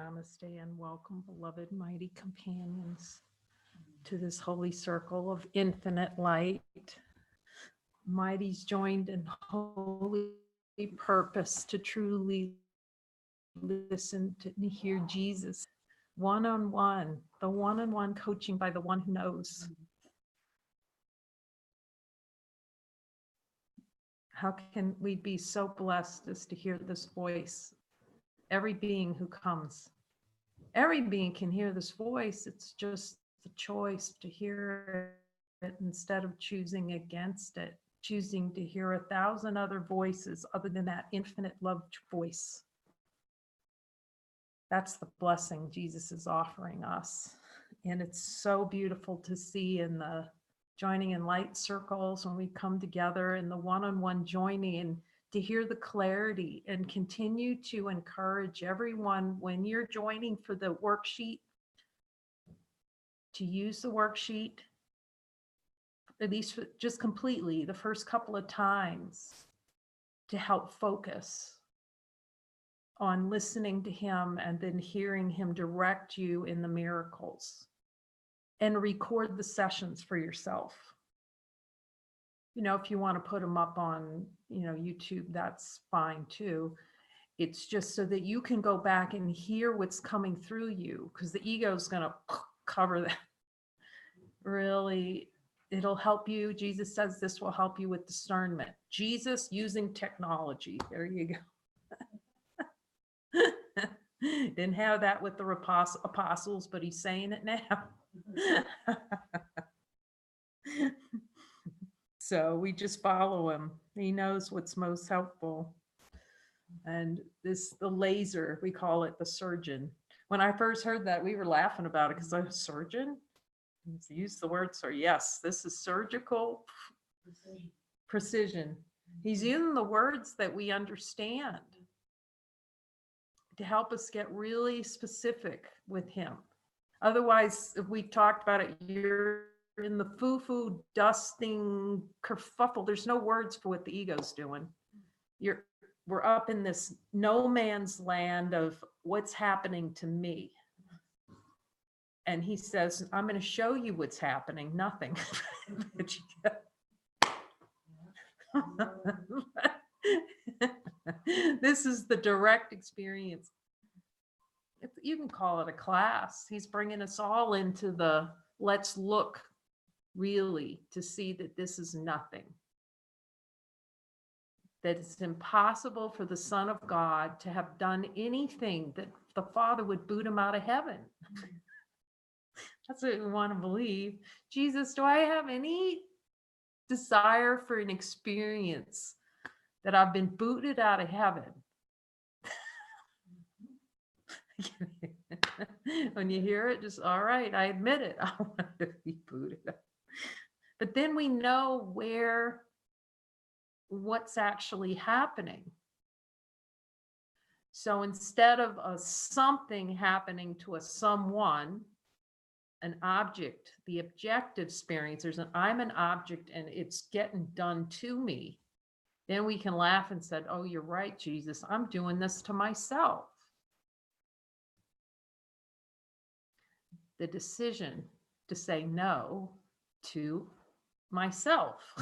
Namaste and welcome, beloved mighty companions, to this holy circle of infinite light. Mighty's joined in holy purpose to truly listen to hear Jesus one-on-one, the one-on-one coaching by the one who knows. How can we be so blessed as to hear this voice? Every being who comes, every being can hear this voice. It's just the choice to hear it instead of choosing against it, choosing to hear 1,000 other voices other than that infinite love voice. That's the blessing Jesus is offering us. And it's so beautiful to see in the joining in light circles when we come together in the one-on-one joining, and to hear the clarity and continue to encourage everyone when you're joining for the worksheet to use the worksheet, at least just completely the first couple of times, to help focus on listening to him and then hearing him direct you in the miracles, and record the sessions for yourself. You know, if you want to put them up on, YouTube, that's fine too. It's just so that you can go back and hear what's coming through you, because the ego is going to cover that. Really, it'll help you. Jesus says this will help you with discernment. Jesus using technology. There you go. Didn't have that with the apostles, but he's saying it now. So we just follow him. He knows what's most helpful. And the laser, we call it the surgeon. When I first heard that, we were laughing about it because I'm a surgeon. Use the word, sir. Yes, this is surgical precision. He's using the words that we understand to help us get really specific with him. Otherwise, if we talked about it, you're in the foo-foo dusting kerfuffle. There's no words for what the ego's doing. We're up in this no man's land of what's happening to me. And he says, I'm going to show you what's happening. Nothing. This is the direct experience. You can call it a class. He's bringing us all into the let's look really to see that this is nothing. That it's impossible for the Son of God to have done anything that the Father would boot him out of heaven. That's what we want to believe. Jesus, do I have any desire for an experience that I've been booted out of heaven? When you hear it, just, all right, I admit it. I want to be booted out. But then we know what's actually happening. So instead of a something happening to a someone, an object, the objective experience, I'm an object and it's getting done to me. Then we can laugh and say, oh, you're right, Jesus, I'm doing this to myself. The decision to say no to myself.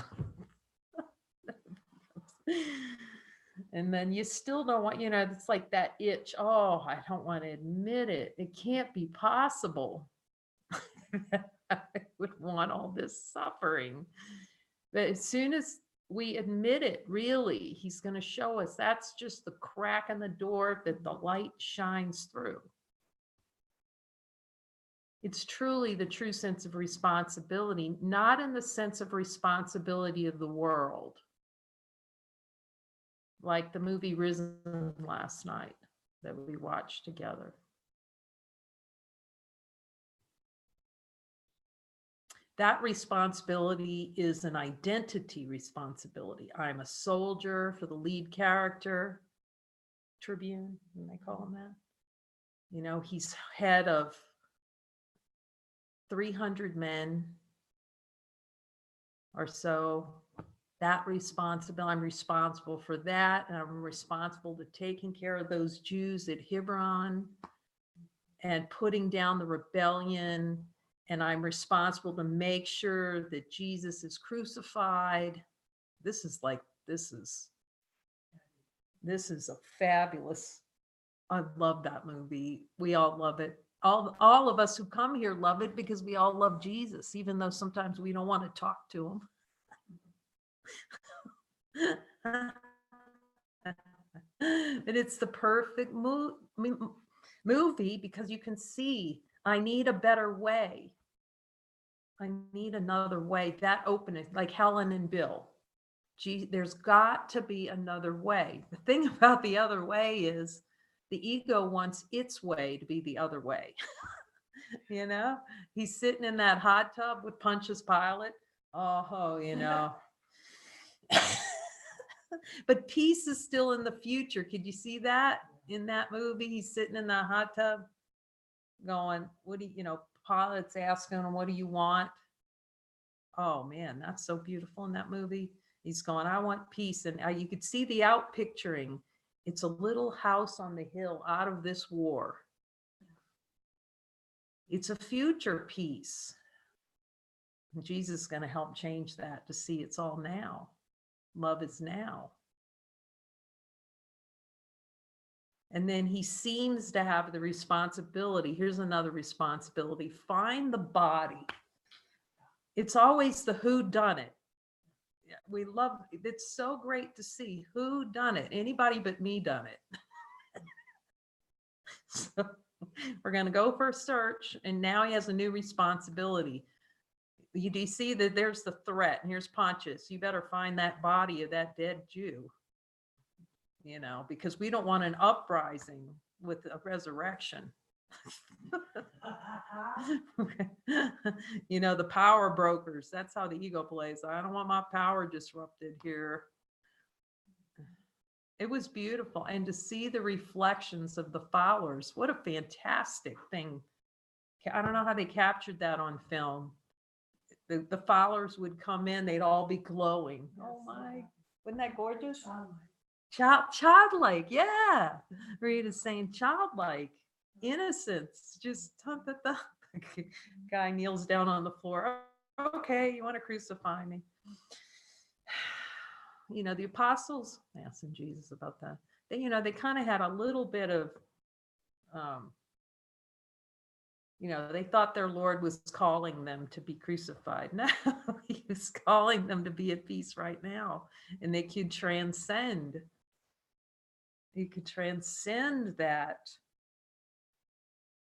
And then you still don't want, it's like that itch. Oh, I don't want to admit it. It can't be possible. I would want all this suffering. But as soon as we admit it, really, he's going to show us that's just the crack in the door that the light shines through. It's truly the true sense of responsibility, not in the sense of responsibility of the world. Like the movie Risen last night that we watched together. That responsibility is an identity responsibility. I'm a soldier for the lead character, Tribune, and they call him that. He's head of 300 men or so. That responsibility, I'm responsible for that, and I'm responsible to taking care of those Jews at Hebron. and putting down the rebellion, and I'm responsible to make sure that Jesus is crucified. This is a fabulous. I love that movie. We all love it. All of us who come here love it because we all love Jesus, even though sometimes we don't want to talk to him. But it's the perfect movie because you can see, I need a better way. I need another way. That opening, like Helen and Bill. Gee, there's got to be another way. The thing about the other way is the ego wants its way to be the other way. You know, he's sitting in that hot tub with Pontius Pilate. Oh, you know. But peace is still in the future. Could you see that in that movie? He's sitting in that hot tub going, what do you know, Pilate's asking him, what do you want? Oh man, that's so beautiful in that movie. He's going, I want peace. And you could see the out picturing. It's a little house on the hill out of this war. It's a future peace. And Jesus is going to help change that to see it's all now. Love is now. And then he seems to have the responsibility. Here's another responsibility. Find the body. It's always the who done it. We love, it's so great to see who done it. Anybody but me done it. So we're going to go for a search. And now he has a new responsibility. You do see that there's the threat. And here's Pontius. You better find that body of that dead Jew. You know, because we don't want an uprising with a resurrection. You know, the power brokers, that's how the ego plays. I don't want my power disrupted here. It was beautiful. And to see the reflections of the followers, what a fantastic thing. I don't know how they captured that on film. The followers would come in, they'd all be glowing. Oh my, wasn't that gorgeous? Childlike, yeah. Rita's saying childlike, innocence, just the guy kneels down on the floor. Okay, you want to crucify me? You know, the apostles asking Jesus about that. They, you know, they kind of had a little bit of, you know, they thought their Lord was calling them to be crucified. No, he was calling them to be at peace right now, and they could transcend. You could transcend that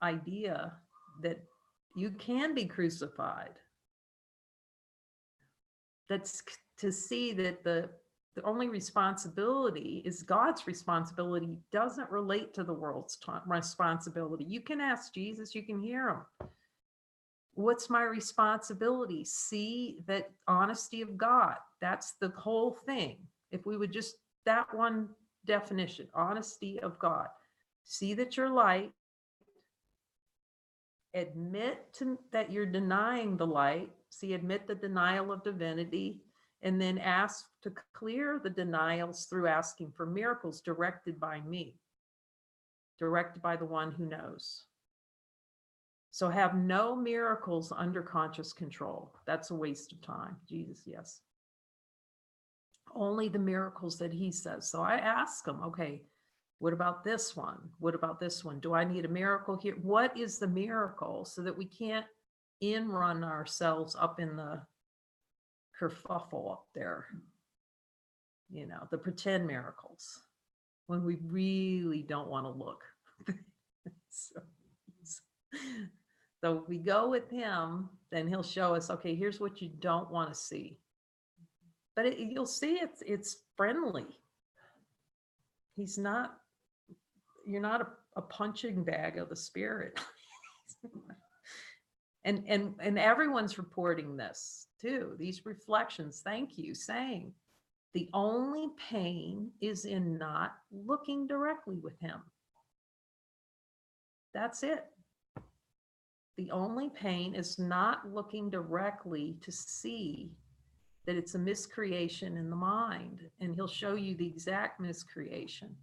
idea that you can be crucified. That's to see that the only responsibility is God's responsibility, doesn't relate to the world's responsibility. You can ask Jesus, you can hear him. What's my responsibility? See that honesty of God. That's the whole thing. If we would just, that one definition, honesty of God. See that you're light. Admit that you're denying the light. See, admit the denial of divinity, and then ask to clear the denials through asking for miracles directed by me, directed by the one who knows. So have no miracles under conscious control. That's a waste of time. Jesus, yes. Only the miracles that he says. So I ask him, okay, what about this one? What about this one? Do I need a miracle here? What is the miracle so that we can't in-run ourselves up in the kerfuffle up there? You know, the pretend miracles when we really don't want to look. So we go with him, then he'll show us, okay, here's what you don't want to see. But you'll see it's friendly. He's not, you're not a punching bag of the spirit. and everyone's reporting this too, these reflections. Thank you, saying the only pain is in not looking directly with him. That's it. The only pain is not looking directly to see that it's a miscreation in the mind. And he'll show you the exact miscreation.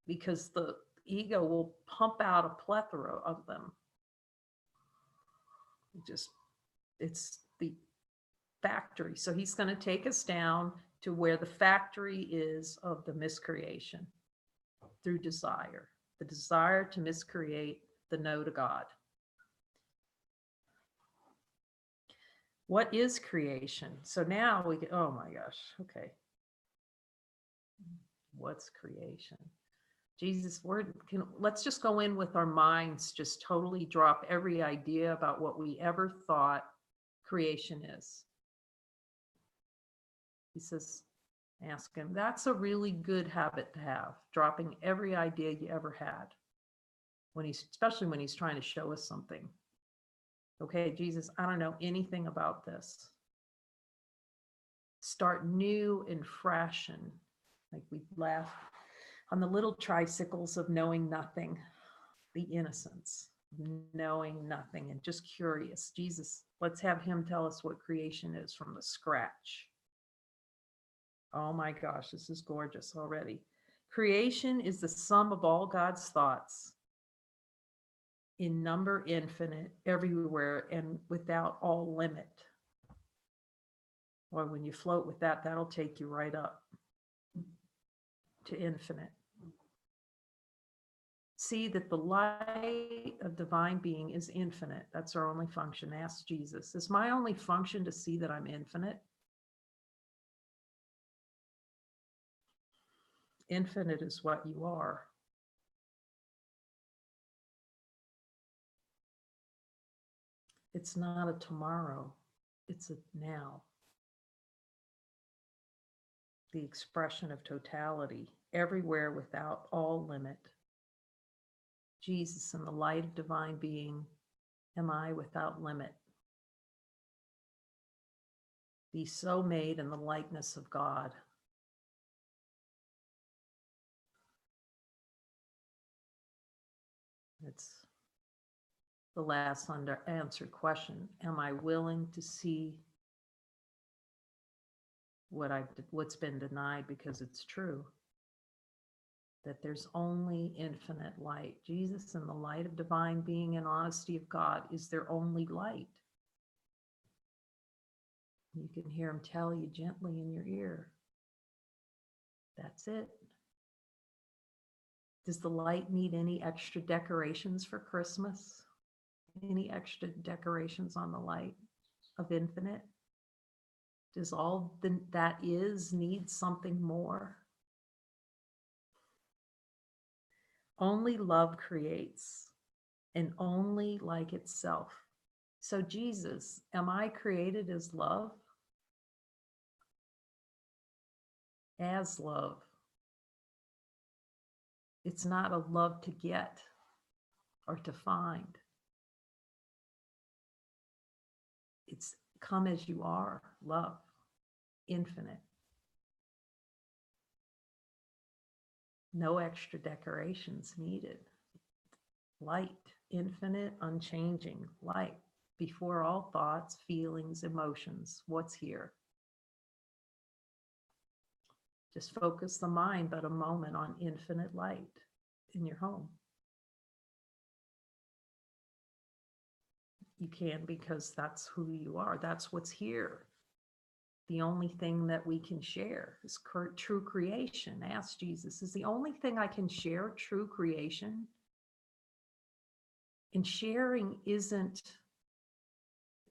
Because the ego will pump out a plethora of them. It's the factory. So he's going to take us down to where the factory is of the miscreation through desire, the desire to miscreate the no to God. What is creation? So now we get, oh my gosh, okay. What's creation? Jesus, let's just go in with our minds, just totally drop every idea about what we ever thought creation is. He says, ask him. That's a really good habit to have, dropping every idea you ever had, especially when he's trying to show us something. Okay, Jesus, I don't know anything about this. Start new and fresh, and like we laugh on the little tricycles of knowing nothing, the innocence of knowing nothing and just curious. Jesus, let's have him tell us what creation is from the scratch. Oh my gosh, this is gorgeous already. Creation is the sum of all God's thoughts, in number infinite, everywhere, and without all limit. Or when you float with that, that'll take you right up to infinite. See that the light of divine being is infinite. That's our only function. Ask Jesus, is my only function to see that I'm infinite? Infinite is what you are. It's not a tomorrow, it's a now. The expression of totality, everywhere without all limit. Jesus, in the light of divine being, am I without limit. Be so made in the likeness of God. It's the last unanswered question. Am I willing to see what's been denied because it's true? That there's only infinite light. Jesus, in the light of divine being and honesty of God, is their only light. You can hear him tell you gently in your ear. That's it. Does the light need any extra decorations for Christmas? Any extra decorations on the light of infinite? Does all that is need something more? Only love creates, and only like itself. So Jesus, am I created as love? As love. It's not a love to get or to find. It's come as you are, love, infinite. No extra decorations needed. Light, infinite, unchanging, light. Before all thoughts, feelings, emotions, what's here? Just focus the mind but a moment on infinite light in your home. You can, because that's who you are. That's what's here. The only thing that we can share is true creation. Ask Jesus, is the only thing I can share true creation? And sharing isn't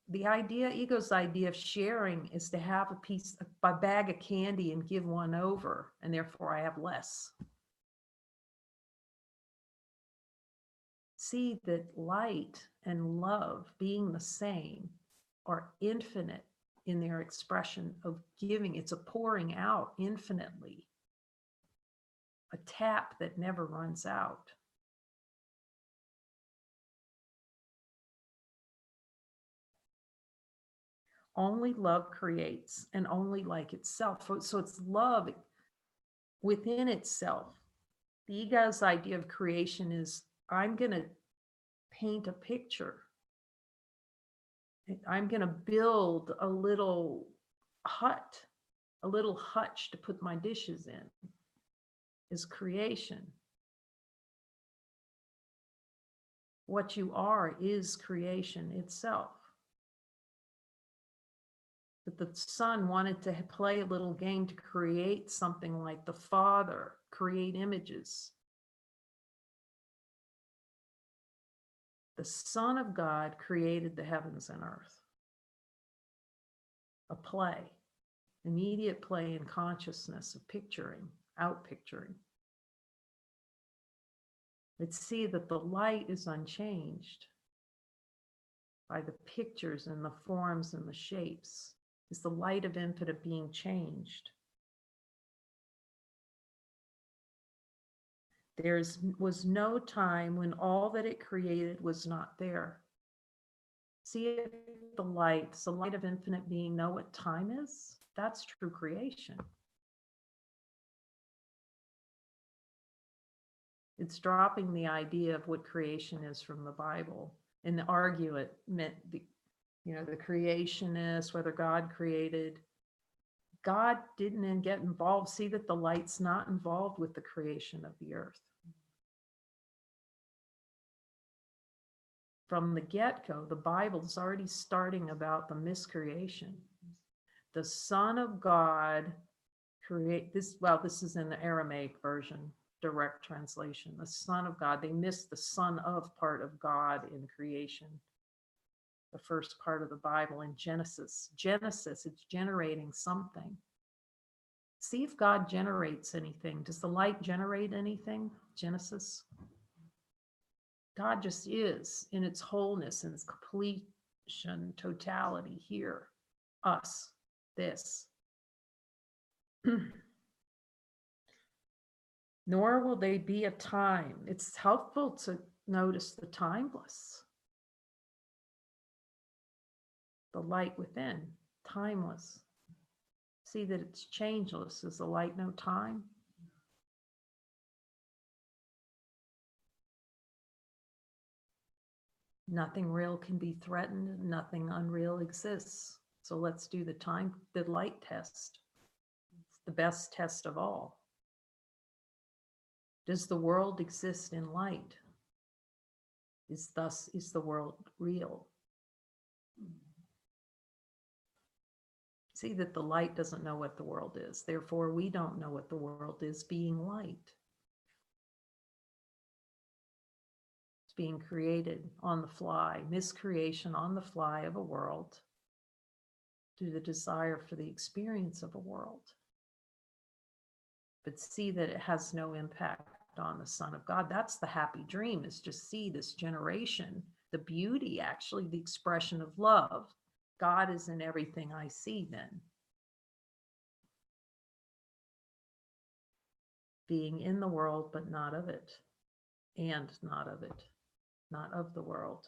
the idea. Ego's idea of sharing is to have a bag of candy and give one over, and therefore I have less. See that light and love, being the same, are infinite in their expression of giving. It's a pouring out infinitely, a tap that never runs out. Only love creates, and only like itself. So it's love within itself. The ego's idea of creation is, I'm going to paint a picture. I'm going to build a little hut, a little hutch to put my dishes in, is creation. What you are is creation itself. But the Son wanted to play a little game to create something like the Father, create images. The Son of God created the heavens and earth. A play, immediate play in consciousness of picturing, out-picturing. Let's see that the light is unchanged by the pictures and the forms and the shapes. Is the light of infinite being changed? There was no time when all that it created was not there. See the light. Does the light of infinite being know what time is? That's true creation. It's dropping the idea of what creation is from the Bible and the argument, the creationists, whether God created. God didn't get involved. See that the light's not involved with the creation of the earth. From the get-go, the Bible is already starting about the miscreation. The Son of God create this. Well, this is in the Aramaic version, direct translation. The Son of God. They missed the Son of part of God in creation. The first part of the Bible in Genesis. Genesis, it's generating something. See if God generates anything. Does the light generate anything? Genesis. God just is in its wholeness and its completion, totality here. Us, this. Nor will they be a time. It's helpful to notice the timeless. The light within, timeless. See that it's changeless. Is the light no time? Nothing real can be threatened. Nothing unreal exists. So let's do the light test. It's the best test of all. Does the world exist in light? Is the world real? See that the light doesn't know what the world is. Therefore, we don't know what the world is, being light. Being created on the fly, miscreation on the fly of a world through the desire for the experience of a world. But see that it has no impact on the Son of God. That's the happy dream, is just see this generation, the beauty, actually the expression of love. God is in everything I see then. Being in the world, but not of it, and not of it. Not of the world.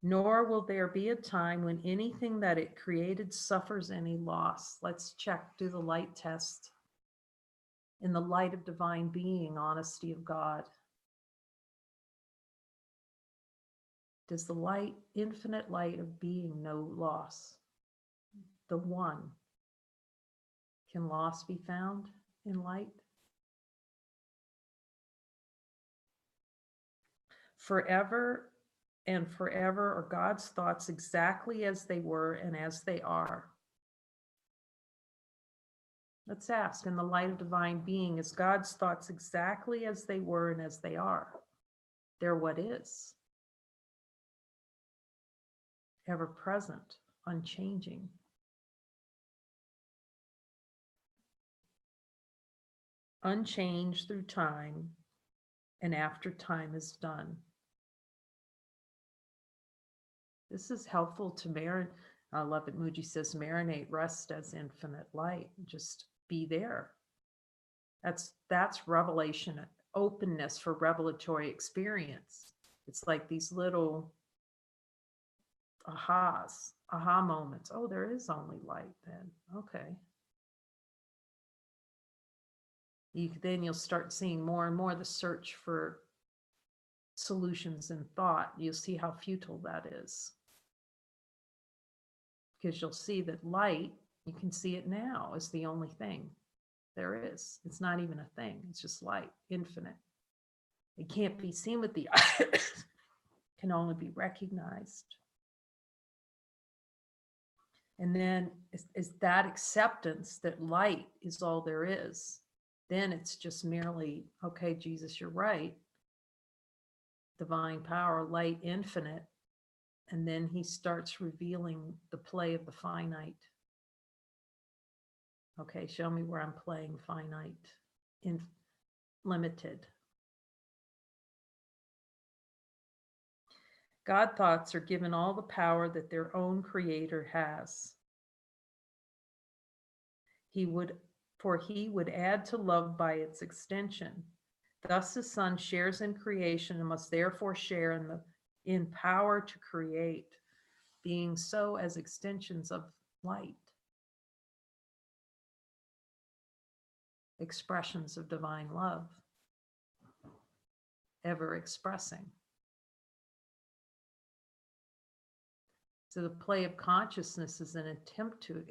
Nor will there be a time when anything that it created suffers any loss. Let's check, do the light test. In the light of divine being, honesty of God. Does the light, infinite light of being, know loss? The one. Can loss be found in light? Forever and forever are God's thoughts exactly as they were and as they are. Let's ask, in the light of divine being, is God's thoughts exactly as they were and as they are? They're what is. Ever present, unchanging. Unchanged through time and after time is done. This is helpful to marinate. I love it. Muji says, marinate, rest as infinite light. Just be there. That's revelation, openness for revelatory experience. It's like these little aha moments. Oh, there is only light then. Okay. Then you'll start seeing more and more the search for solutions in thought. You'll see how futile that is. Because you'll see that light, you can see it now, is the only thing there is. It's not even a thing. It's just light, infinite. It can't be seen with the eyes, can only be recognized. And then is that acceptance that light is all there is. Then it's just merely, okay, Jesus, you're right. Divine power, light, infinite. And then he starts revealing the play of the finite. Okay, show me where I'm playing finite, limited. God thoughts are given all the power that their own creator has. He would add to love by its extension. Thus the Son shares in creation and must therefore share in power to create, being so as extensions of light, expressions of divine love, ever expressing. So the play of consciousness is an attempt to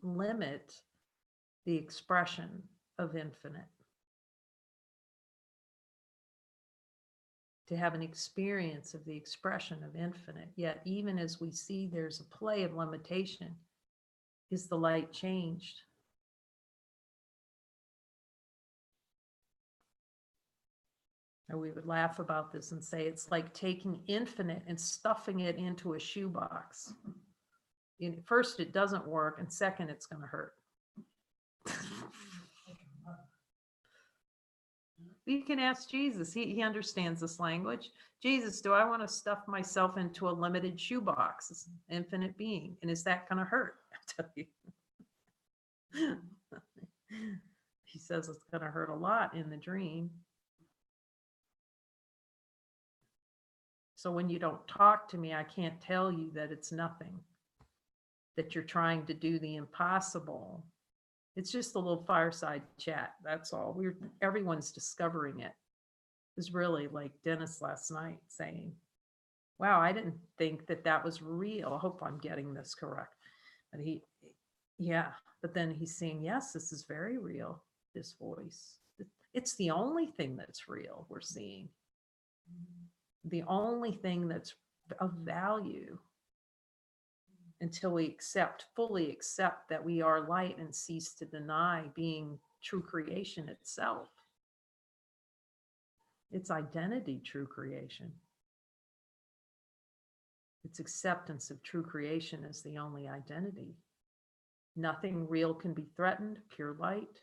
limit the expression of infinite, to have an experience of the expression of infinite. Yet even as we see there's a play of limitation, is the light changed? Or we would laugh about this and say it's like taking infinite and stuffing it into a shoebox. First, it doesn't work, and second, it's going to hurt. You can ask Jesus. He understands this language. Jesus, do I want to stuff myself into a limited shoebox? It's an infinite being. And is that going to hurt? I tell you. He says it's going to hurt a lot in the dream. So when you don't talk to me, I can't tell you that it's nothing, that you're trying to do the impossible. It's just a little fireside chat. That's all. Everyone's discovering it. It was really like Dennis last night saying, wow, I didn't think that was real. I hope I'm getting this correct. But but then he's saying, yes, this is very real, this voice. It's the only thing that's real we're seeing. The only thing that's of value, until we fully accept that we are light and cease to deny being true creation itself. It's identity, true creation. It's acceptance of true creation as the only identity. Nothing real can be threatened, pure light.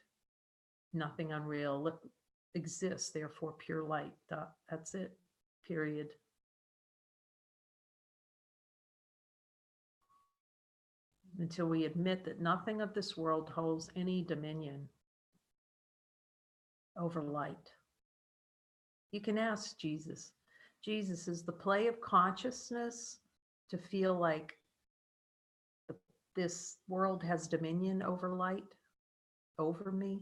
Nothing unreal exists, therefore pure light. That's it, period. Until we admit that nothing of this world holds any dominion over light. You can ask Jesus. Jesus, is the play of consciousness to feel like this world has dominion over light, over me?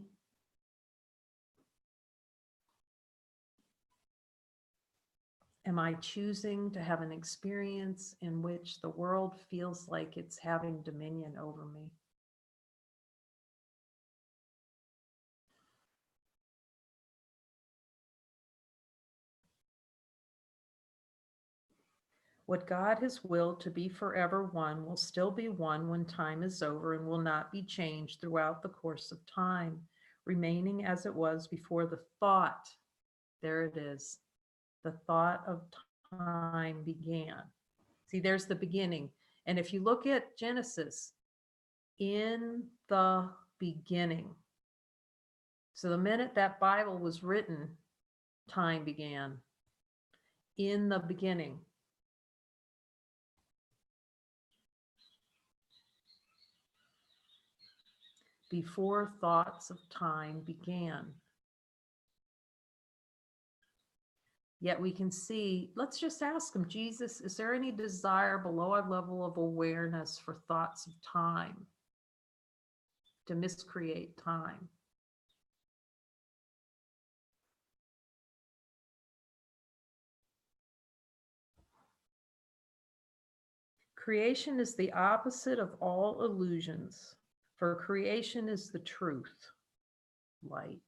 Am I choosing to have an experience in which the world feels like it's having dominion over me? What God has willed to be forever one will still be one when time is over and will not be changed throughout the course of time, remaining as it was before the thought, there it is, the thought of time began. See, there's the beginning. And if you look at Genesis, in the beginning. So the minute that Bible was written, time began. In the beginning. Before thoughts of time began. Yet we can see, let's just ask him, Jesus, is there any desire below our level of awareness for thoughts of time? To miscreate time? Creation is the opposite of all illusions, for creation is the truth, light.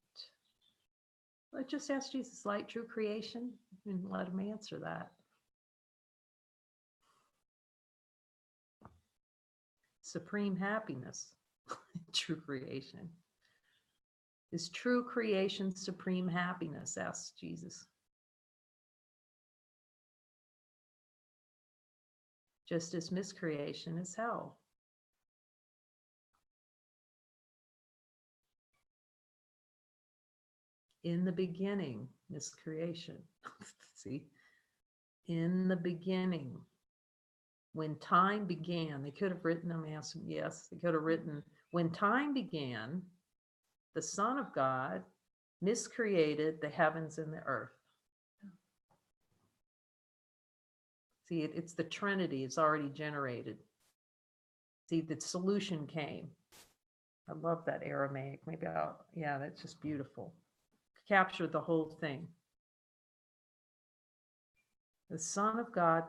Let's just ask Jesus, light, true creation, and let him answer that. Supreme happiness, true creation. Is true creation supreme happiness? Asks Jesus. Just as miscreation is hell. In the beginning, miscreation. See? In the beginning, when time began, they could have written, I'm asking, yes, they could have written, when time began, the Son of God miscreated the heavens and the earth. See, it's the Trinity, it's already generated. See, the solution came. I love that Aramaic. Maybe yeah, that's just beautiful. Captured the whole thing. The Son of God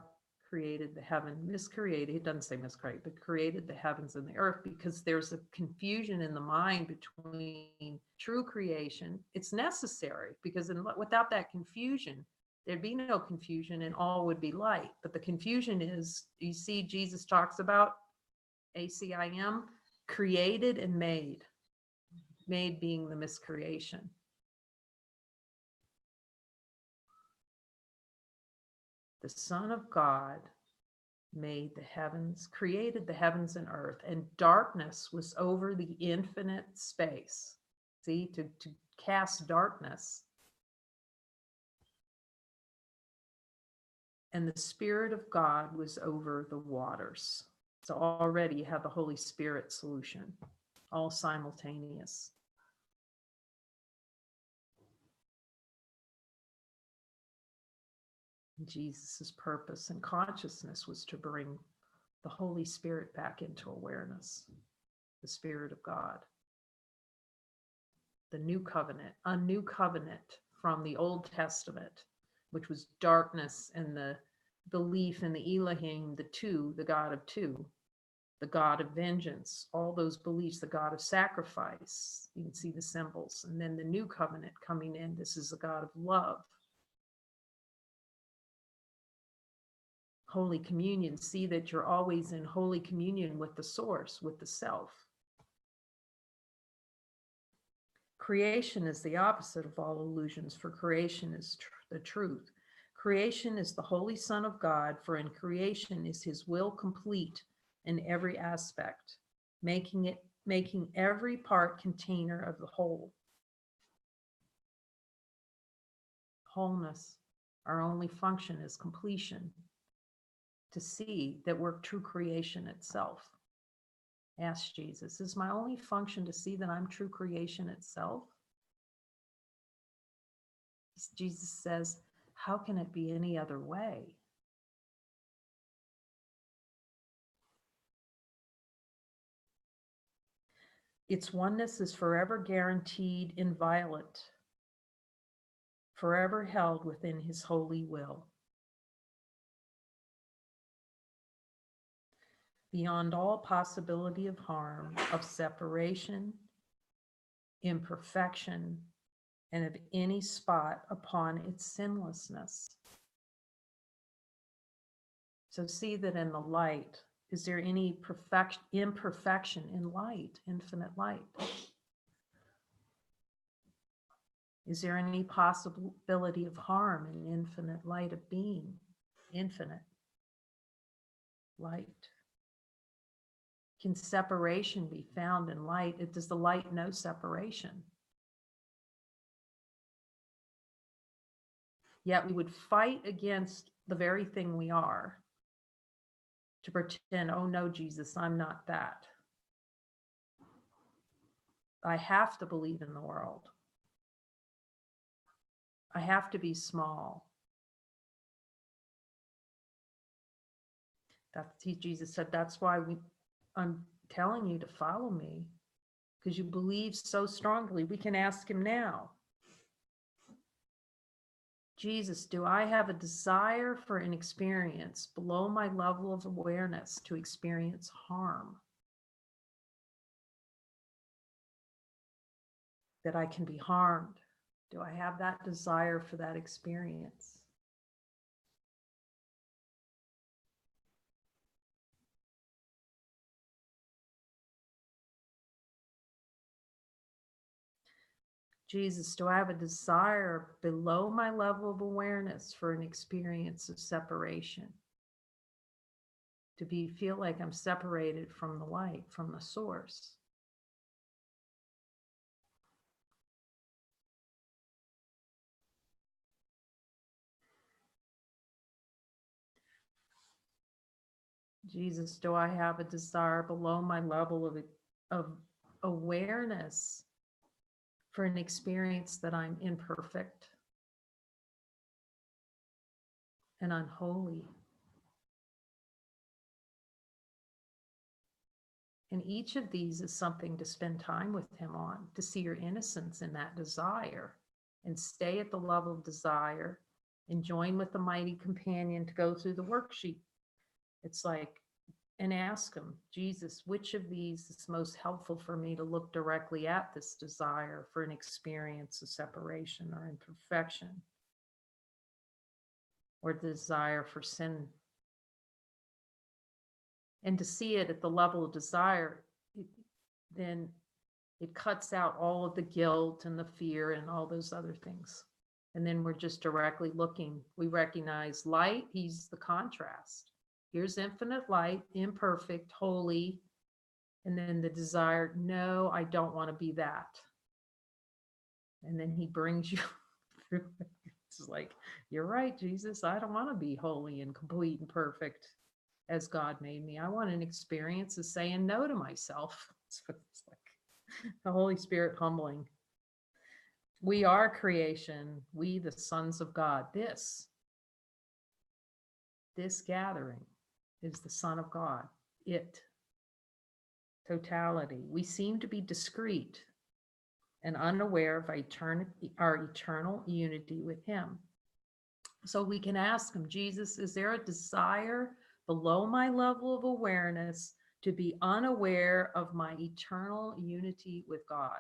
created the heaven, miscreated, he doesn't say miscreate, but created the heavens and the earth, because there's a confusion in the mind between true creation. It's necessary, because without that confusion, there'd be no confusion and all would be light. But the confusion is, you see, Jesus talks about ACIM, created and made being the miscreation. The Son of God made the heavens, created the heavens and earth, and darkness was over the infinite space. See, to cast darkness. And the Spirit of God was over the waters. So already you have the Holy Spirit solution, all simultaneous. Jesus' purpose and consciousness was to bring the Holy Spirit back into awareness, the Spirit of God. The new covenant, a new covenant from the Old Testament, which was darkness and the belief in the Elohim, the two, the God of two, the God of vengeance, all those beliefs, the God of sacrifice. You can see the symbols. And then the new covenant coming in. This is the God of love. Holy communion. See that you're always in holy communion with the source, with the self. Creation is the opposite of all illusions, for creation is the truth. Creation is the Holy Son of God, for in creation is his will complete in every aspect, making every part container of the whole. Wholeness, our only function is completion, to see that we're true creation itself. Ask Jesus, is my only function to see that I'm true creation itself? Jesus says, how can it be any other way? Its oneness is forever guaranteed, inviolate, forever held within his holy will. Beyond all possibility of harm, of separation, imperfection, and of any spot upon its sinlessness. So see that in the light, is there any imperfection in light, infinite light? Is there any possibility of harm in infinite light of being, infinite light? Can separation be found in light? Does the light know separation? Yet we would fight against the very thing we are to pretend, oh no, Jesus, I'm not that. I have to believe in the world. I have to be small. Jesus said, that's why I'm telling you to follow me, because you believe so strongly. We can ask him now. Jesus, do I have a desire for an experience below my level of awareness to experience harm? That I can be harmed Do I have that desire for that experience? Jesus, do I have a desire below my level of awareness for an experience of separation? To feel like I'm separated from the light, from the source. Jesus, do I have a desire below my level of awareness for an experience that I'm imperfect and unholy? And each of these is something to spend time with him on, to see your innocence in that desire and stay at the level of desire and join with the mighty companion to go through the worksheet. It's like, and ask him, Jesus, which of these is most helpful for me to look directly at this desire for an experience of separation or imperfection, or the desire for sin? And to see it at the level of desire, then it cuts out all of the guilt and the fear and all those other things. And then we're just directly looking. We recognize light, he's the contrast. Here's infinite light, imperfect, holy. And then the desire, no, I don't want to be that. And then he brings you through. It's like, you're right, Jesus. I don't want to be holy and complete and perfect as God made me. I want an experience of saying no to myself. So it's like the Holy Spirit humbling. We are creation. We, the sons of God. This gathering is the Son of God. It. Totality. We seem to be discrete and unaware of our eternal unity with him. So we can ask him, Jesus, is there a desire below my level of awareness to be unaware of my eternal unity with God?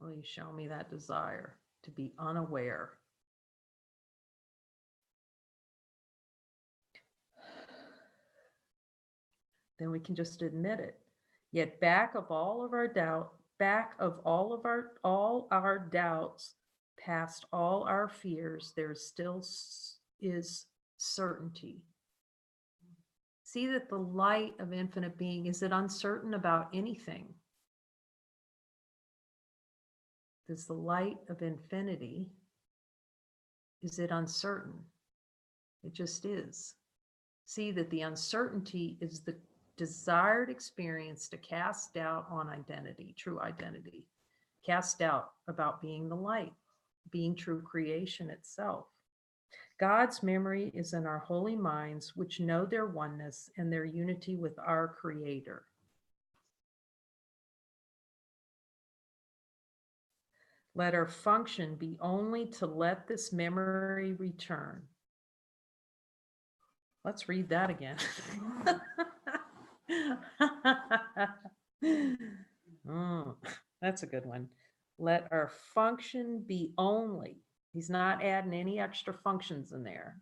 Will you show me that desire to be unaware? Then we can just admit it. Yet back of all our doubts, past all our fears, there still is certainty. See that the light of infinite being, is it uncertain about anything? Does the light of infinity, is it uncertain? It just is. See that the uncertainty is the desired experience to cast doubt on identity, true identity. Cast doubt about being the light, being true creation itself. God's memory is in our holy minds, which know their oneness and their unity with our Creator. Let our function be only to let this memory return. Let's read that again. That's a good one. Let our function be only. He's not adding any extra functions in there.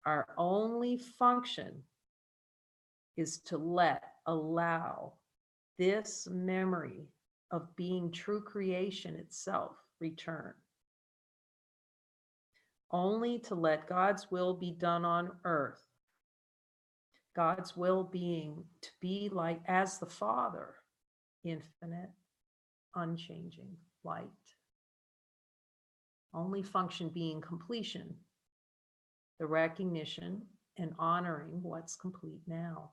Our only function is to allow this memory of being true creation itself return. Only to let God's will be done on earth. God's will being to be like as the Father, infinite, unchanging light. Only function being completion, the recognition and honoring what's complete now,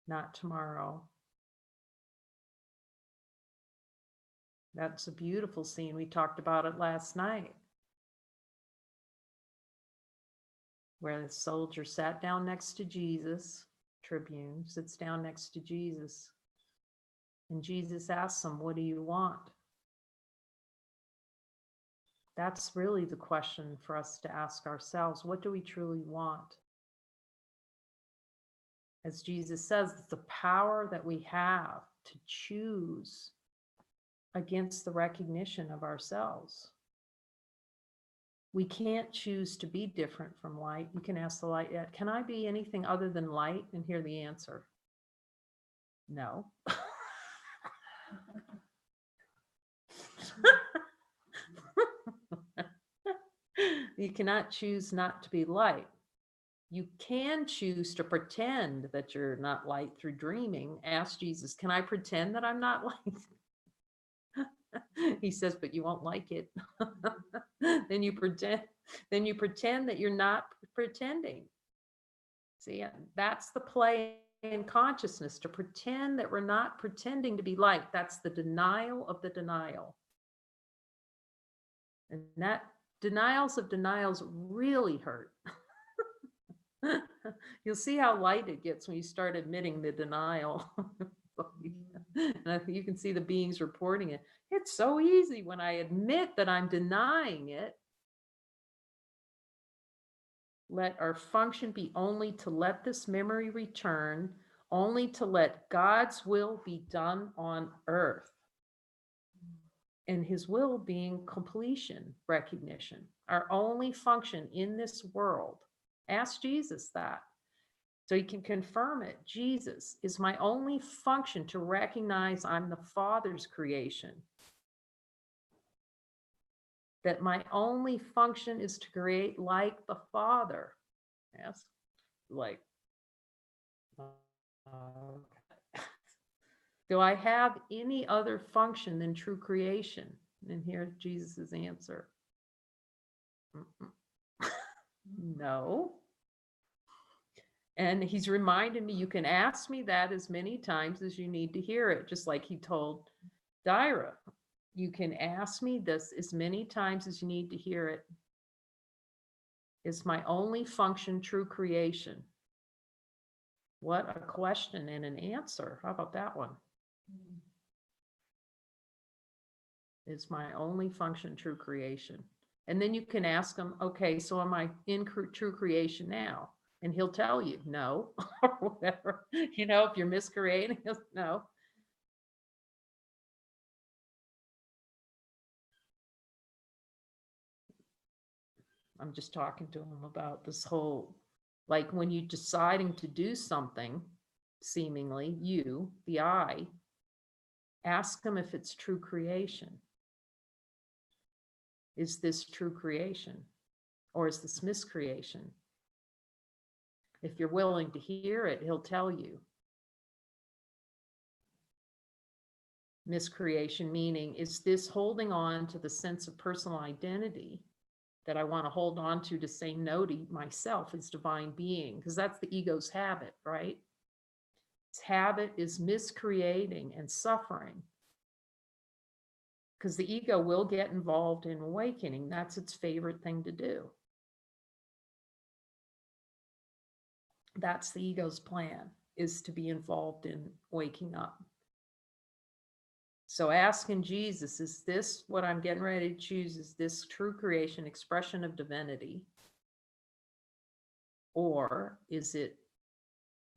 not tomorrow. That's a beautiful scene. We talked about it last night, where the soldier sat down next to Jesus, tribune sits down next to Jesus, and Jesus asks him, what do you want? That's really the question for us to ask ourselves. What do we truly want? As Jesus says, it's the power that we have to choose against the recognition of ourselves. We can't choose to be different from light. You can ask the light, can I be anything other than light? And hear the answer. No. You cannot choose not to be light. You can choose to pretend that you're not light through dreaming. Ask Jesus, can I pretend that I'm not light? He says, but you won't like it. Then you pretend that you're not pretending. See, that's the play in consciousness, to pretend that we're not pretending to be light. That's the denial of the denial. And that denials of denials really hurt. You'll see how light it gets when you start admitting the denial. And you can see the beings reporting it. It's so easy when I admit that I'm denying it. Let our function be only to let this memory return, only to let God's will be done on earth. And his will being completion, recognition, our only function in this world. Ask Jesus that, so you can confirm it. Jesus, is my only function to recognize I'm the Father's creation? That my only function is to create like the Father? Yes, like, do I have any other function than true creation? And here's Jesus's answer. No. And he's reminded me, you can ask me that as many times as you need to hear it, just like he told Dyra. You can ask me this as many times as you need to hear it. Is my only function true creation? What a question and an answer. How about that one? Is my only function true creation? And then you can ask him, okay, so am I in true creation now? And he'll tell you no, or whatever. You know, if you're miscreating, no. I'm just talking to him about this whole, like when you're deciding to do something, seemingly you, the I, ask him if it's true creation. Is this true creation? Or is this miscreation? If you're willing to hear it, he'll tell you. Miscreation meaning, is this holding on to the sense of personal identity that I want to hold on to say no to myself as divine being? Because that's the ego's habit, right? Its habit is miscreating and suffering. Because the ego will get involved in awakening. That's its favorite thing to do. That's the ego's plan, is to be involved in waking up. So asking Jesus, is this what I'm getting ready to choose? Is this true creation, expression of divinity? Or is it,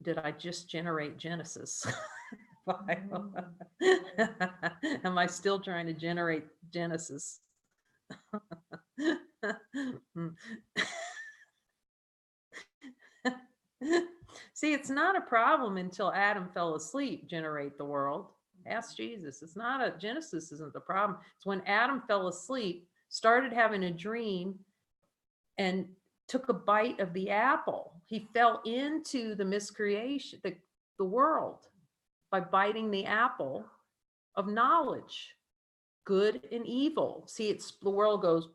did I just generate Genesis? Am I still trying to generate Genesis? See, it's not a problem until Adam fell asleep, generate the world. Ask Jesus. It's not a, Genesis isn't the problem. It's when Adam fell asleep, started having a dream, and took a bite of the apple. He fell into the miscreation, the world, by biting the apple of knowledge, good and evil. See, it's, the world goes, boop.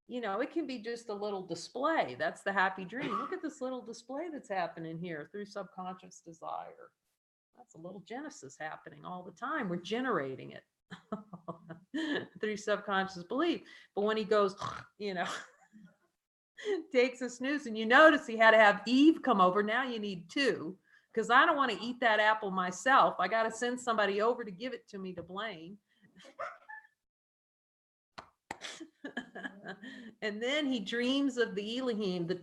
You know, it can be just a little display. That's the happy dream. Look at this little display that's happening here through subconscious desire. That's a little Genesis happening all the time. We're generating it through subconscious belief. But when he goes, you know, takes a snooze, and you notice he had to have Eve come over. Now you need two, because I don't want to eat that apple myself. I got to send somebody over to give it to me to blame. And then he dreams of the Elohim, the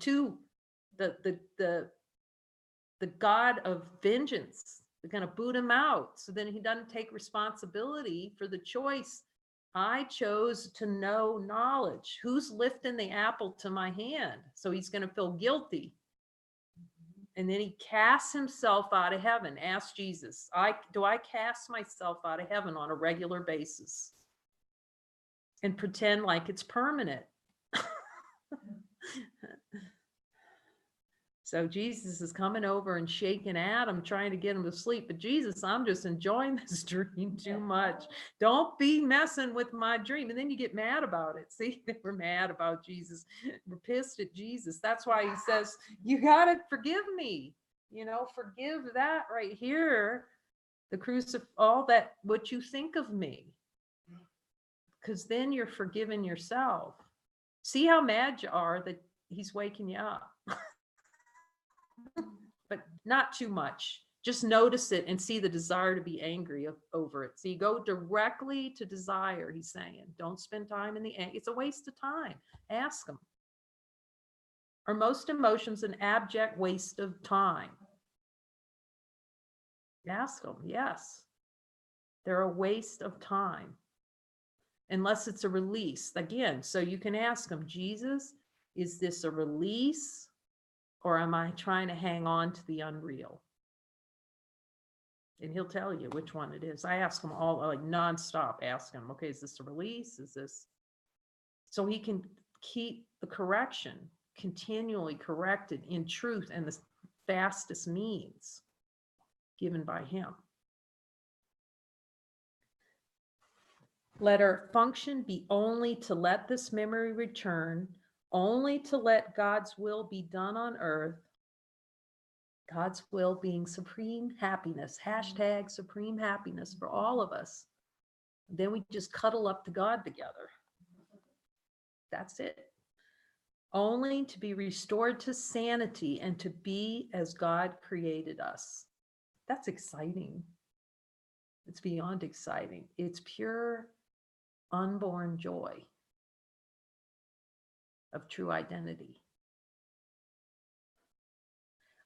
God of vengeance, They're going to boot him out. So then he doesn't take responsibility for the choice. I chose to know knowledge. Who's lifting the apple to my hand? So he's going to feel guilty. And then he casts himself out of heaven. Ask Jesus, do I cast myself out of heaven on a regular basis and pretend like it's permanent? So Jesus is coming over and shaking Adam, trying to get him to sleep. But Jesus, I'm just enjoying this dream too much. Don't be messing with my dream. And then you get mad about it. See, we're mad about Jesus. We're pissed at Jesus. That's why he says, you got to forgive me. You know, forgive that right here. The all that, what you think of me. Because then you're forgiving yourself. See how mad you are that he's waking you up. But not too much. Just notice it and see the desire to be angry over it. So you go directly to desire, he's saying. Don't spend time in the anger. It's a waste of time. Ask him. Are most emotions an abject waste of time? Ask him. Yes. They're a waste of time. Unless it's a release. Again, so you can ask him, Jesus, is this a release? Or am I trying to hang on to the unreal? And he'll tell you which one it is. I ask him all, like nonstop, ask him, okay, is this a release? Is this? So he can keep the correction continually corrected in truth and the fastest means given by him. Let our function be only to let this memory return, only to let God's will be done on earth. God's will being supreme happiness, hashtag supreme happiness for all of us. Then we just cuddle up to God together. That's it. Only to be restored to sanity and to be as God created us. That's exciting. It's beyond exciting. It's pure, unborn joy of true identity.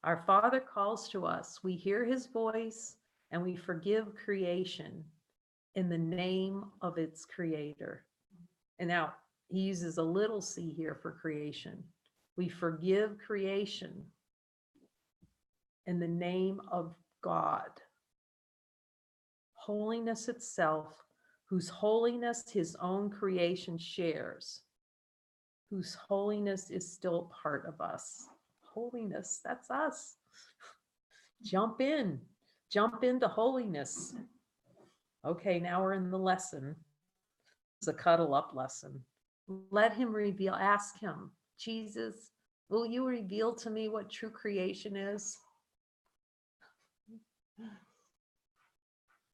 Our Father calls to us. We hear his voice and we forgive creation in the name of its creator. And now he uses a little c here for creation. We forgive creation in the name of God. Holiness itself, whose holiness his own creation shares, whose holiness is still part of us. Holiness, that's us. Jump into holiness. Okay, now we're in the lesson. It's a cuddle up lesson. Let him reveal, ask him, Jesus, will you reveal to me what true creation is?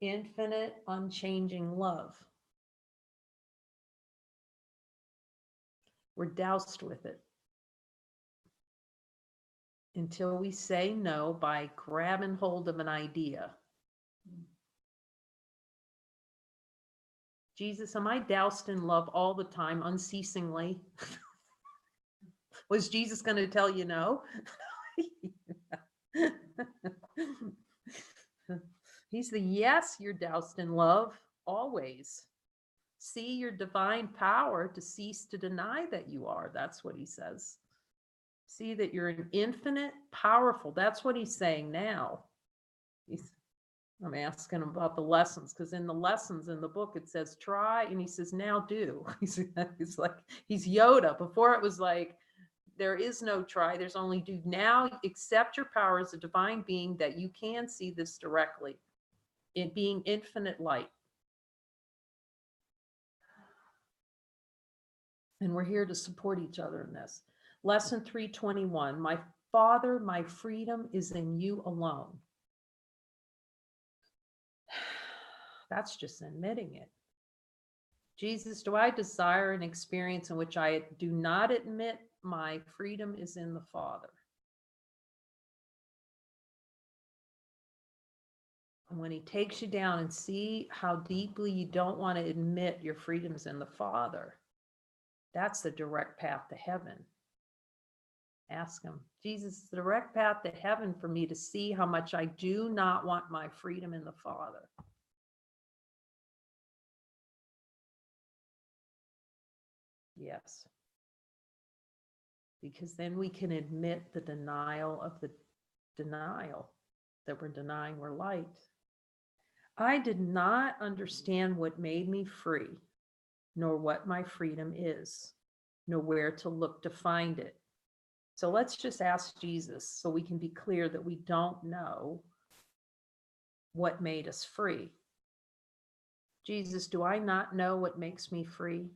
Infinite, unchanging love. We're doused with it until we say no by grabbing hold of an idea. Jesus, am I doused in love all the time, unceasingly? Was Jesus going to tell you no? He's the yes, you're doused in love always. See your divine power to cease to deny that you are. That's what he says. See that you're an infinite, powerful. That's what he's saying now. I'm asking him about the lessons, because in the lessons in the book, it says try, and he says, now do. He's like, he's Yoda. Before it was like, there is no try, there's only do. Now accept your power as a divine being that you can see this directly, it being infinite light. And we're here to support each other in this. Lesson 321, my Father, my freedom is in you alone. That's just admitting it. Jesus, do I desire an experience in which I do not admit my freedom is in the Father? And when he takes you down and see how deeply you don't want to admit your freedom's in the Father, that's the direct path to heaven. Ask him, Jesus, is the direct path to heaven for me to see how much I do not want my freedom in the Father. Yes. Because then we can admit the denial of the denial that we're denying we're light. I did not understand what made me free, nor what my freedom is, nor where to look to find it. So let's just ask Jesus so we can be clear that we don't know what made us free. Jesus, do I not know what makes me free?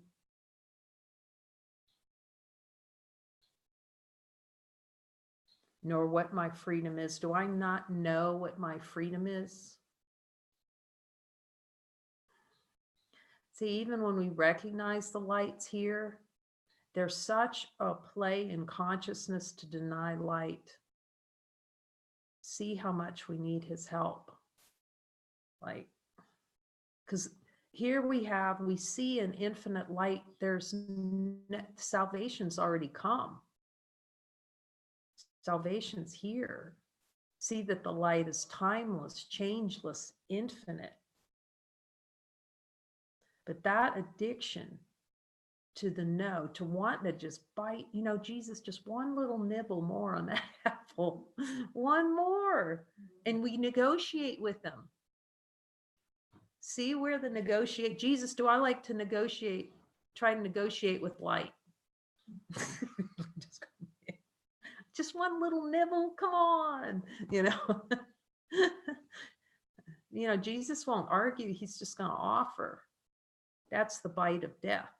Nor what my freedom is. Do I not know what my freedom is? See, even when we recognize the lights here, there's such a play in consciousness to deny light. See how much we need his help. Like, because here we see an infinite light. There's salvation's already come. Salvation's here. See that the light is timeless, changeless, infinite. But that addiction to the no, to want to just bite, Jesus, just one little nibble more on that apple, one more. And we negotiate with them. See where the negotiate, Jesus, do I like to negotiate, try to negotiate with light? Just one little nibble, come on, Jesus won't argue, he's just going to offer. That's the bite of death.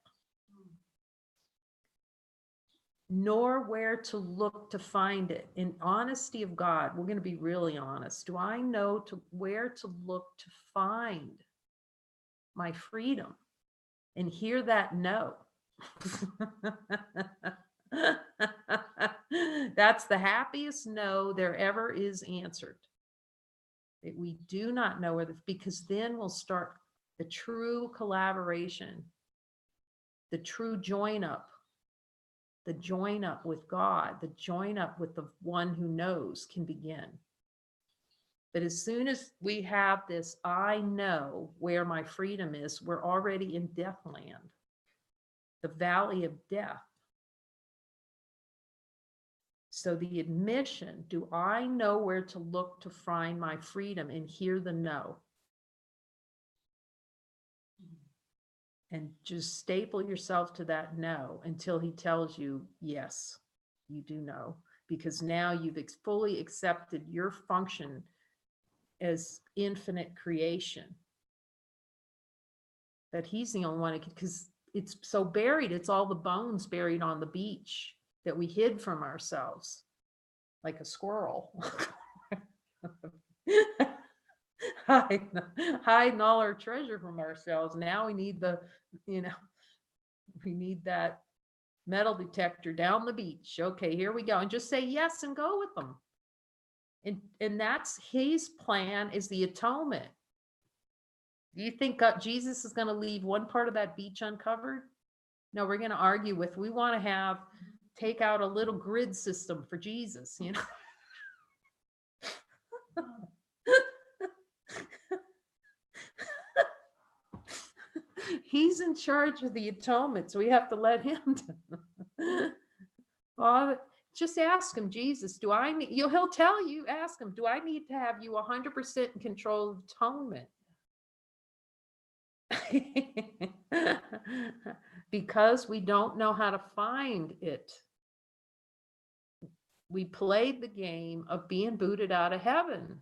Nor where to look to find it. In honesty of God, we're going to be really honest. Do I know where to look to find my freedom? And hear that no. That's the happiest no there ever is answered. That we do not know because then we'll start the true collaboration, the true join up. The join up with God, the join up with the one who knows can begin. But as soon as we have this, I know where my freedom is, we're already in deathland, the valley of death. So the admission, do I know where to look to find my freedom, and hear the no? And just staple yourself to that no until he tells you, yes, you do know. Because now you've fully accepted your function as infinite creation. That he's the only one, because it's so buried, it's all the bones buried on the beach that we hid from ourselves, like a squirrel. Hiding all our treasure from ourselves. Now we need we need that metal detector down the beach. Okay, here we go. And just say yes and go with them. And that's his plan, is the atonement. Do you think Jesus is going to leave one part of that beach uncovered? No, we're going to argue with, we want to take out a little grid system for Jesus, He's in charge of the atonement, so we have to let him. Father, just ask him, Jesus, do I need, he'll tell you, ask him, do I need to have you 100% in control of atonement? Because we don't know how to find it. We played the game of being booted out of heaven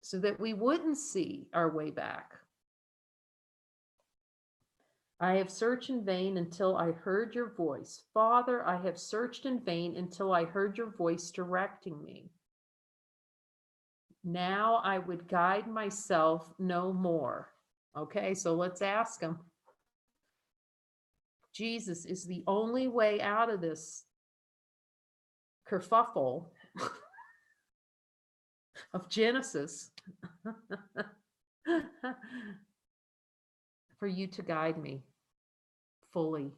so that we wouldn't see our way back. I have searched in vain until I heard your voice. Father, I have searched in vain until I heard your voice directing me. Now I would guide myself no more. Okay, so let's ask him. Jesus is the only way out of this kerfuffle of Genesis for you to guide me fully.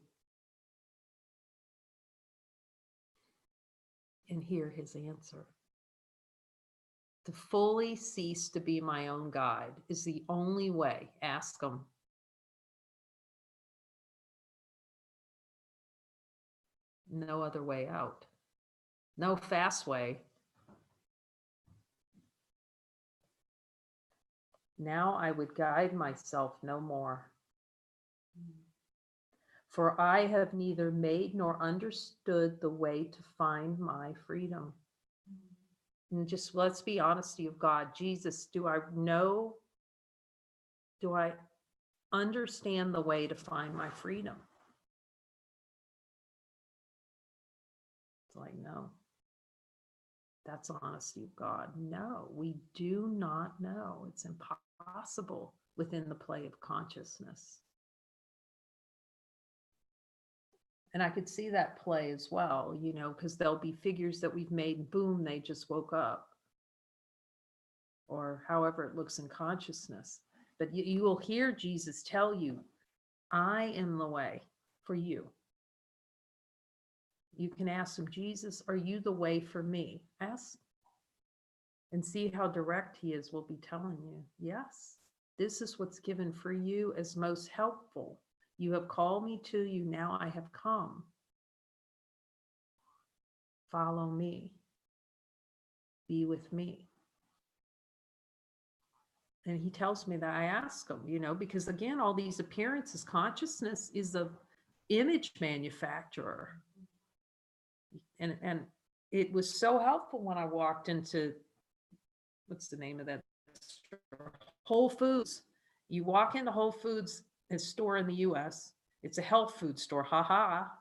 and hear his answer. To fully cease to be my own guide is the only way. Ask him. No other way out. No fast way. Now I would guide myself no more. For I have neither made nor understood the way to find my freedom. And just let's be honesty of God. Jesus, do I know? Do I understand the way to find my freedom? It's like, no. That's honesty of God. No, we do not know. It's impossible within the play of consciousness. And I could see that play as well, you know, because there'll be figures that we've made, and boom, they just woke up. Or however it looks in consciousness. But you will hear Jesus tell you, I am the way for you. You can ask him, Jesus, are you the way for me? Ask and see how direct he is. Will be telling you, yes, this is what's given for you as most helpful. You have called me to you. Now I have come. Follow me. Be with me. And he tells me that. I ask him, you know, because again, all these appearances, consciousness is a image manufacturer. And it was so helpful when I walked into, what's the name of that store? Whole Foods. You walk into Whole Foods, a store in the US. It's a health food store. Ha ha.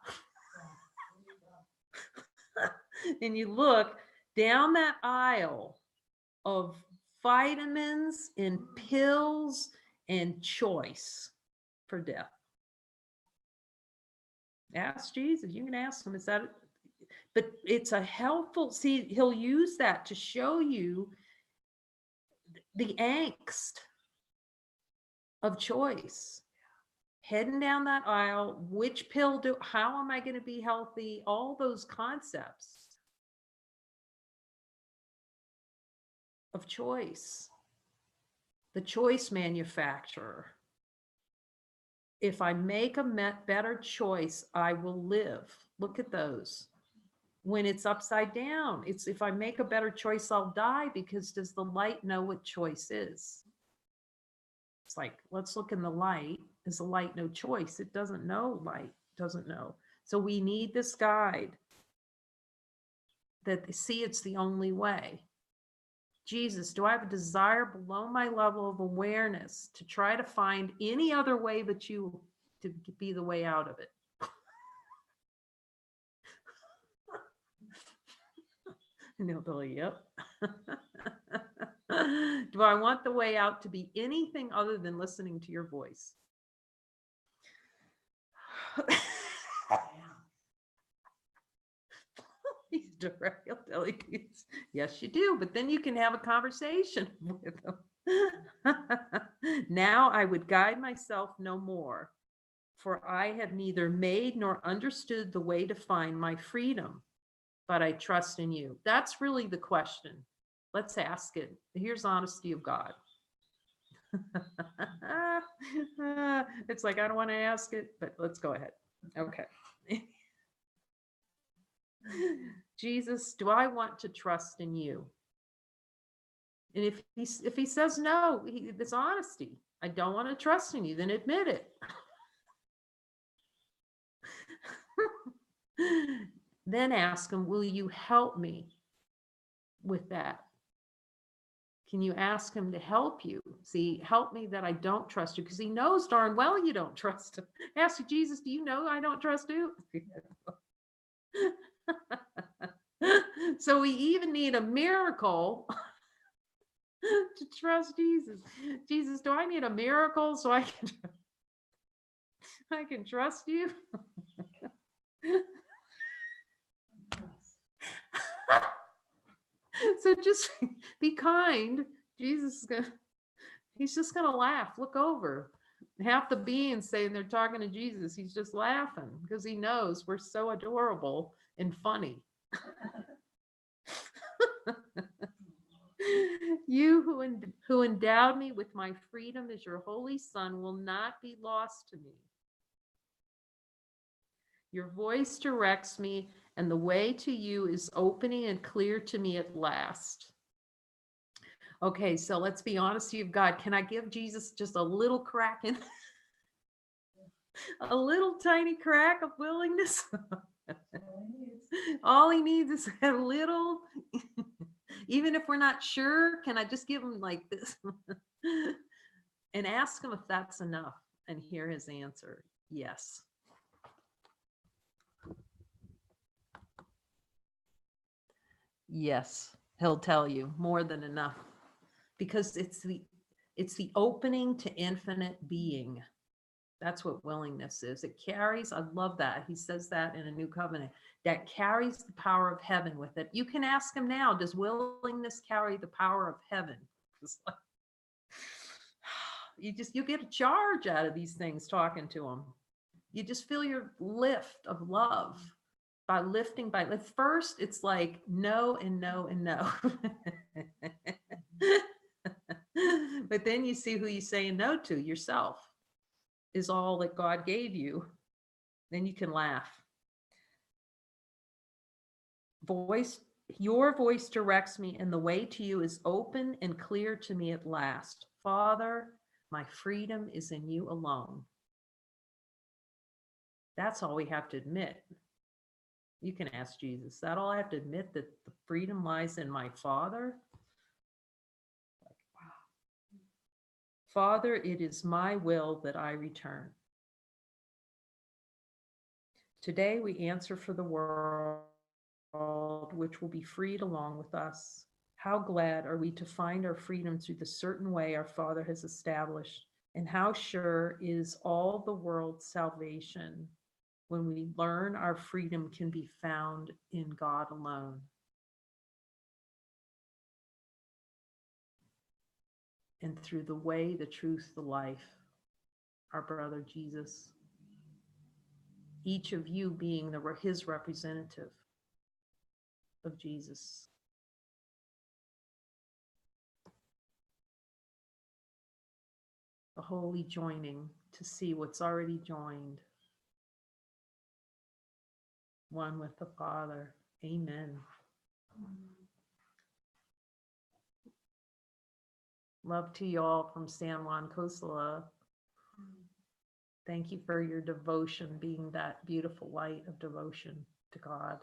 And you look down that aisle of vitamins and pills and choice for death. Ask Jesus. You can ask him, is that, but it's a helpful, see, he'll use that to show you the angst of choice. Heading down that aisle, which pill do, how am I going to be healthy? All those concepts of choice. The choice manufacturer. If I make a better choice, I will live. Look at those. When it's upside down, it's if I make a better choice, I'll die, because does the light know what choice is? It's like, let's look in the light. Is the light no choice? It doesn't know light, doesn't know. So we need this guide that they see it's the only way. Jesus, do I have a desire below my level of awareness to try to find any other way but you to be the way out of it? And they'll go, yep. Do I want the way out to be anything other than listening to your voice? He's direct. He'll tell you, yes, you do. But then you can have a conversation with him. Now I would guide myself no more, for I have neither made nor understood the way to find my freedom, but I trust in you. That's really the question. Let's ask it. Here's honesty of God. It's like, I don't want to ask it, but let's go ahead. Okay. Jesus, do I want to trust in you? And if he says no, it's honesty. I don't want to trust in you, then admit it. Then ask him, will you help me with that? Can you ask him to help you? See, help me that I don't trust you, because he knows darn well you don't trust him. Ask you, Jesus, do you know I don't trust you? So we even need a miracle to trust Jesus. Jesus, do I need a miracle so I can trust you? So just be kind. Jesus is he's just gonna laugh. Look over. Half the beings saying they're talking to Jesus, he's just laughing because he knows we're so adorable and funny. You who endowed me with my freedom as your holy son will not be lost to me. Your voice directs me, and the way to you is opening and clear to me at last. Okay, so let's be honest with God. Can I give Jesus just a little crack in a little tiny crack of willingness? All he needs is a little, even if we're not sure, can I just give him like this? And ask him if that's enough and hear his answer. Yes. Yes, he'll tell you more than enough, because it's the opening to infinite being. That's what willingness is. It carries, I love that. He says that in a new covenant, that carries the power of heaven with it. You can ask him now, does willingness carry the power of heaven? It's like, you get a charge out of these things talking to him. You just feel your lift of love by lifting by at first it's like no and no and no. But then you see who you're saying no to, yourself is all that God gave you. Then you can laugh. Your voice directs me, and the way to you is open and clear to me at last. Father, my freedom is in you alone. That's all we have to admit. You can ask Jesus, that all I have to admit, that the freedom lies in my Father? Like, wow. Father, it is my will that I return. Today we answer for the world, which will be freed along with us. How glad are we to find our freedom through the certain way our Father has established, and how sure is all the world's salvation when we learn our freedom can be found in God alone. And through the way, the truth, the life, our brother Jesus, each of you being his representative of Jesus. The holy joining to see what's already joined. One with the Father. Amen. Love to you all from San Juan, Costa. Thank you for your devotion, being that beautiful light of devotion to God.